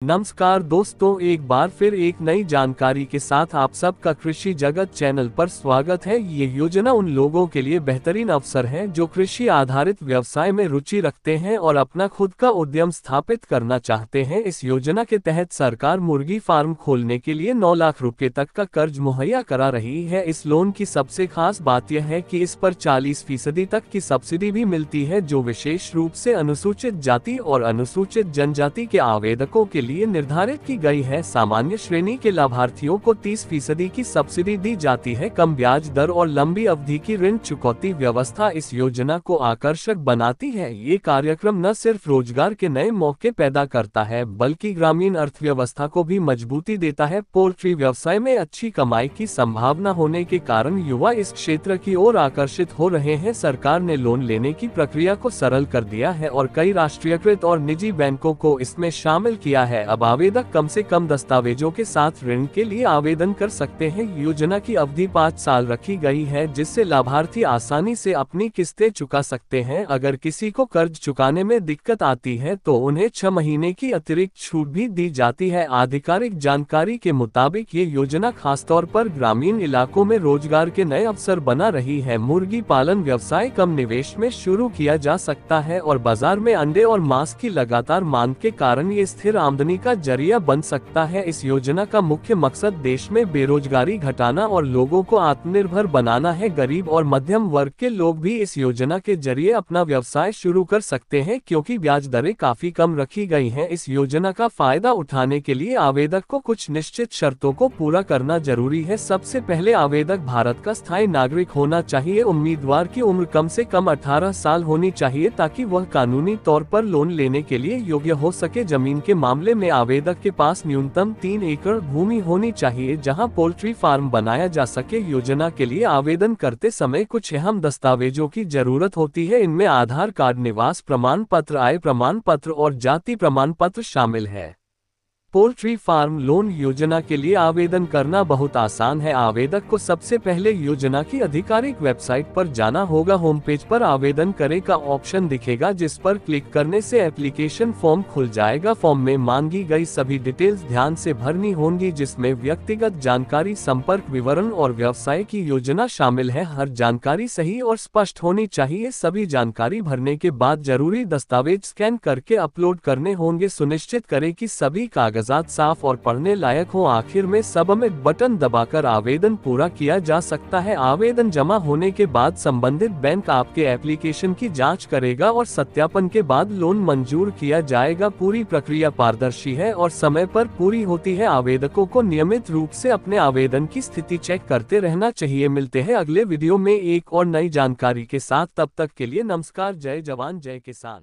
नमस्कार दोस्तों, एक बार फिर एक नई जानकारी के साथ आप सबका कृषि जगत चैनल पर स्वागत है। ये योजना उन लोगों के लिए बेहतरीन अवसर है जो कृषि आधारित व्यवसाय में रुचि रखते हैं और अपना खुद का उद्यम स्थापित करना चाहते हैं। इस योजना के तहत सरकार मुर्गी फार्म खोलने के लिए 9 लाख रुपए तक का कर्ज मुहैया करा रही है। इस लोन की सबसे खास बात यह है कि इस पर 40% तक की सब्सिडी भी मिलती है, जो विशेष रूप से अनुसूचित जाति और अनुसूचित जनजाति के आवेदकों के लिए निर्धारित की गई है। सामान्य श्रेणी के लाभार्थियों को 30% की सब्सिडी दी जाती है। कम ब्याज दर और लंबी अवधि की ऋण चुकौती व्यवस्था इस योजना को आकर्षक बनाती है। ये कार्यक्रम न सिर्फ रोजगार के नए मौके पैदा करता है, बल्कि ग्रामीण अर्थव्यवस्था को भी मजबूती देता है। पोल्ट्री व्यवसाय में अच्छी कमाई की संभावना होने के कारण युवा इस क्षेत्र की ओर आकर्षित हो रहे हैं। सरकार ने लोन लेने की प्रक्रिया को सरल कर दिया है और कई राष्ट्रीयकृत और निजी बैंकों को इसमें शामिल किया है। अब आवेदक कम से कम दस्तावेजों के साथ ऋण के लिए आवेदन कर सकते हैं। योजना की अवधि 5 साल रखी गई है, जिससे लाभार्थी आसानी से अपनी किस्तें चुका सकते हैं। अगर किसी को कर्ज चुकाने में दिक्कत आती है तो उन्हें 6 महीने की अतिरिक्त छूट भी दी जाती है। आधिकारिक जानकारी के मुताबिक ये योजना खासतौर पर ग्रामीण इलाकों में रोजगार के नए अवसर बना रही है। मुर्गी पालन व्यवसाय कम निवेश में शुरू किया जा सकता है और बाजार में अंडे और मांस की लगातार मांग के कारण ये स्थिर आमदनी का जरिया बन सकता है। इस योजना का मुख्य मकसद देश में बेरोजगारी घटाना और लोगों को आत्मनिर्भर बनाना है। गरीब और मध्यम वर्ग के लोग भी इस योजना के जरिए अपना व्यवसाय शुरू कर सकते हैं, क्योंकि ब्याज दरें काफी कम रखी गई हैं। इस योजना का फायदा उठाने के लिए आवेदक को कुछ निश्चित शर्तों को पूरा करना जरूरी है। सबसे पहले आवेदक भारत का स्थायी नागरिक होना चाहिए। उम्मीदवार की उम्र कम से कम 18 साल होनी चाहिए ताकि वह कानूनी तौर पर लोन लेने के लिए योग्य हो सके। जमीन के मामले में आवेदक के पास न्यूनतम 3 एकड़ भूमि होनी चाहिए जहां पोल्ट्री फार्म बनाया जा सके। योजना के लिए आवेदन करते समय कुछ अहम दस्तावेजों की जरूरत होती है। इनमें आधार कार्ड, निवास प्रमाण पत्र, आय प्रमाण पत्र और जाति प्रमाण पत्र शामिल है। पोल्ट्री फार्म लोन योजना के लिए आवेदन करना बहुत आसान है। आवेदक को सबसे पहले योजना की आधिकारिक वेबसाइट पर जाना होगा। होम पेज पर आवेदन करें का ऑप्शन दिखेगा, जिस पर क्लिक करने से एप्लीकेशन फॉर्म खुल जाएगा। फॉर्म में मांगी गई सभी डिटेल्स ध्यान से भरनी होंगी, जिसमें व्यक्तिगत जानकारी, संपर्क विवरण और व्यवसाय की योजना शामिल है। हर जानकारी सही और स्पष्ट होनी चाहिए। सभी जानकारी भरने के बाद जरूरी दस्तावेज स्कैन करके अपलोड करने होंगे। सुनिश्चित करें कि सभी कागजात साफ और पढ़ने लायक हो। आखिर में सबमिट बटन दबाकर आवेदन पूरा किया जा सकता है। आवेदन जमा होने के बाद संबंधित बैंक आपके एप्लीकेशन की जांच करेगा और सत्यापन के बाद लोन मंजूर किया जाएगा। पूरी प्रक्रिया पारदर्शी है और समय पर पूरी होती है। आवेदकों को नियमित रूप से अपने आवेदन की स्थिति चेक करते रहना चाहिए। मिलते हैं अगले वीडियो में एक और नई जानकारी के साथ। तब तक के लिए नमस्कार। जय जवान जय किसान।